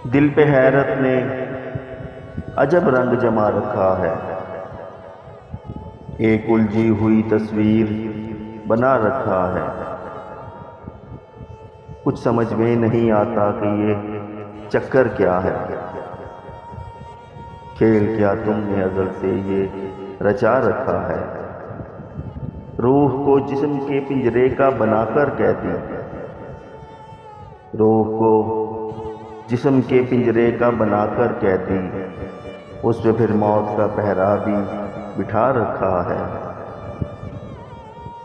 دل پہ حیرت نے عجب رنگ جما رکھا ہے، ایک الجھی ہوئی تصویر بنا رکھا ہے۔ کچھ سمجھ میں نہیں آتا کہ یہ چکر کیا ہے، کھیل کیا تم نے ازل سے یہ رچا رکھا ہے۔ روح کو جسم کے پنجرے کا بنا کر کہتی، روح کو جسم کے پنجرے کا بنا کر کہتی، اس پہ پھر موت کا پہرا بھی بٹھا رکھا ہے۔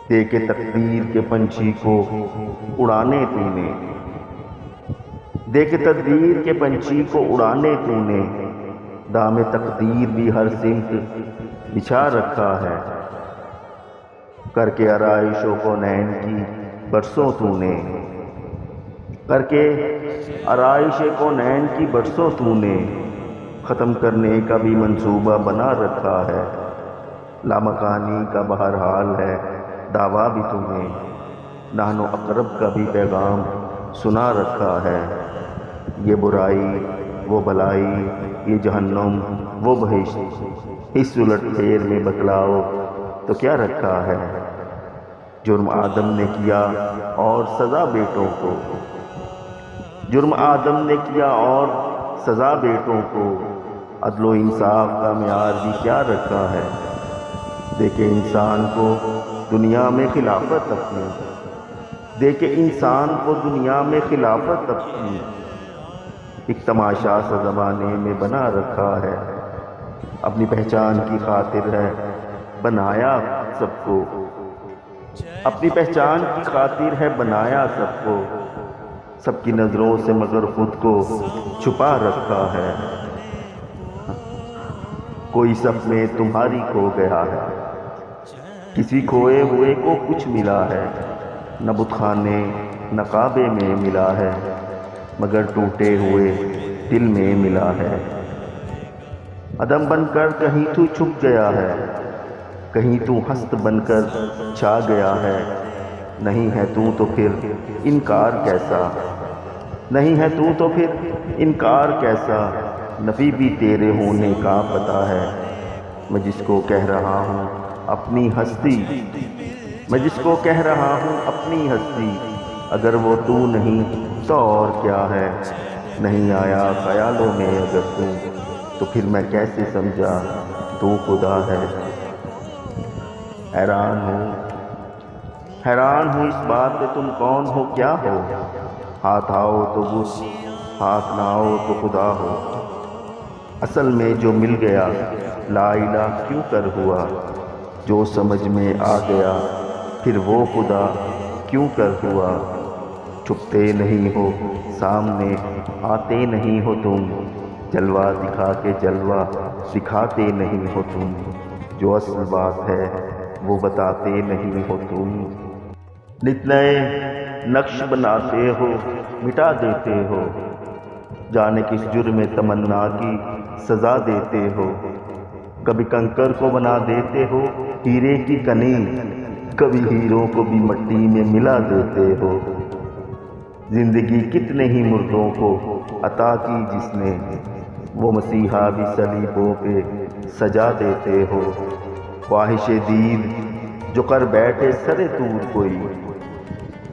دے کے تقدیر کے پنچھی کو اڑانے تو نے، دے کے تقدیر کے پنچھی کو اڑانے تو نے، دام تقدیر بھی ہر سمت بچھا رکھا ہے۔ کر کے آرائش و کونین کی برسوں تو نے، کر کے آرائش کونین کی برسوں تو نے، ختم کرنے کا بھی منصوبہ بنا رکھا ہے۔ لامکانی کا بہرحال ہے دعویٰ بھی تمہیں، نحن اقرب کا بھی پیغام سنا رکھا ہے۔ یہ برائی وہ بلائی، یہ جہنم وہ بہشت، اس الٹ پھیر میں بتلاؤ تو کیا رکھا ہے۔ جرم آدم نے کیا اور سزا بیٹوں کو، جرم آدم نے کیا اور سزا بیٹوں کو، عدل و انصاف کا معیار بھی کیا رکھا ہے۔ دیکھے انسان کو دنیا میں خلافت اپنی، دیکھے انسان کو دنیا میں خلافت اپنی، ایک تماشا سا زمانے میں بنا رکھا ہے۔ اپنی پہچان کی خاطر ہے بنایا سب کو، اپنی پہچان کی خاطر ہے بنایا سب کو، سب کی نظروں سے مگر خود کو چھپا رکھا ہے۔ کوئی سب میں تمہاری کھو گیا ہے، کسی کھوئے ہوئے کو کچھ ملا ہے، نہ بت خانے نہ کعبے میں ملا ہے، مگر ٹوٹے ہوئے دل میں ملا ہے۔ عدم بن کر کہیں تو چھپ گیا ہے، کہیں تو ہست بن کر چھا گیا ہے۔ نہیں ہے تو پھر انکار کیسا، نہیں ہے تو پھر انکار کیسا، نفی بھی تیرے ہونے کا پتہ ہے۔ میں جس کو کہہ رہا ہوں اپنی ہستی، میں جس کو کہہ رہا ہوں اپنی ہستی، اگر وہ تو نہیں تو اور کیا ہے۔ نہیں آیا خیالوں میں اگر تو پھر میں کیسے سمجھا تو خدا ہے۔ حیران ہوں اس بات پہ تم کون ہو کیا ہو، ہاتھ آؤ تو بت، ہاتھ نہ آؤ تو خدا ہو۔ اصل میں جو مل گیا لا الہ کیوں کر ہوا، جو سمجھ میں آ گیا پھر وہ خدا کیوں کر ہوا۔ چھپتے نہیں ہو سامنے آتے نہیں ہو تم، جلوہ دکھا کے جلوہ دکھاتے نہیں ہو تم، جو اصل بات ہے وہ بتاتے نہیں ہو تم۔ نت نئے نقش بناتے ہو مٹا دیتے ہو، جانے کس جرم تمنا کی سزا دیتے ہو۔ کبھی کنکر کو بنا دیتے ہو ہیرے کی کنی، کبھی ہیروں کو بھی مٹی میں ملا دیتے ہو۔ زندگی کتنے ہی مردوں کو عطا کی جس نے، وہ مسیحا بھی صلیبوں پہ سجا دیتے ہو۔ خواہش دید جو کر بیٹھے سر طور کوئی،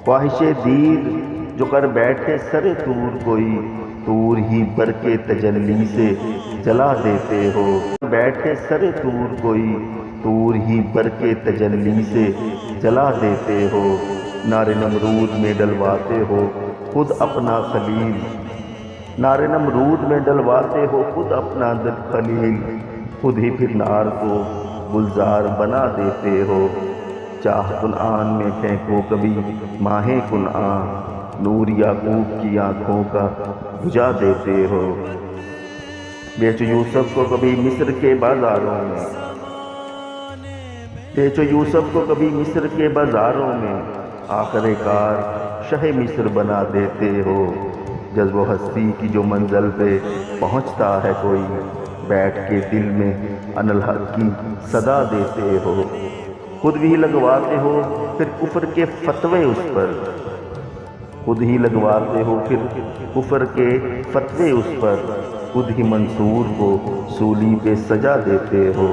خواہش دید جو کر بیٹھے سر طور کوئی، طور ہی بر کے تجلی سے جلا دیتے ہو۔ بیٹھے سر طور کوئی، طور ہی بر کے تجلی سے جلا دیتے ہو۔ نار نمرود میں ڈلواتے ہو خود اپنا خلیل، نار نمرود میں ڈلواتے ہو خود اپنا خلیل، خود ہی پھر نار کو گلزار بنا دیتے ہو۔ چاہ کنعان میں پھینکو کبھی ماہ کنعان، نور یعقوب کی آنکھوں کا بجھا دیتے ہو۔ بیچو یوسف کو کبھی مصر کے بازاروں میں، بیچو یوسف کو کبھی مصر کے بازاروں میں، آخر کار شہ مصر بنا دیتے ہو۔ جذب و ہستی کی جو منزل پہ پہنچتا ہے کوئی، بیٹھ کے دل میں انالحق کی صدا دیتے ہو۔ خود بھی لگواتے ہو پھر کفر کے فتوے اس پر، خود ہی لگواتے ہو پھر کفر کے فتوے اس پر، خود ہی منصور کو سولی پہ سجا دیتے ہو،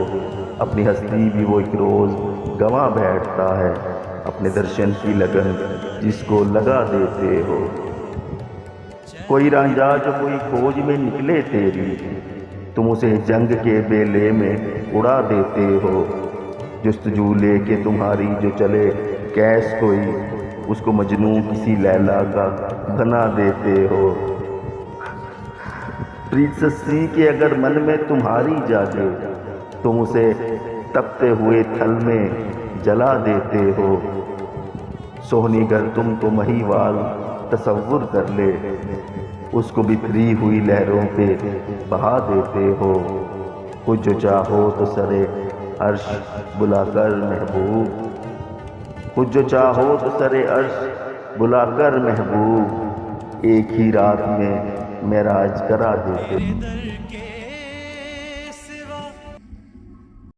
اپنی ہستی بھی وہ ایک روز گنوا بیٹھتا ہے، اپنے درشن کی لگن جس کو لگا دیتے ہو۔ کوئی رانجھا جو کوئی کھوج میں نکلے تیری، تم اسے جنگ کے بیلے میں اڑا دیتے ہو، جستجو لے کے تمہاری جو چلے کیس کوئی، اس کو مجنوں کسی لیلا کا بنا دیتے ہو۔ پریت سسی کے اگر من میں تمہاری جاگے، تم اسے تپتے ہوئے تھل میں جلا دیتے ہو، سونی گر تم کو مہیوال تصور کر لے، اس کو بکھری ہوئی لہروں پہ بہا دیتے ہو، خود جو چاہو تو سرے عرش بلا کر محبوب، خود جو چاہو تو سرے عرش بلا کر محبوب، ایک ہی رات میں معراج کرا دیتے۔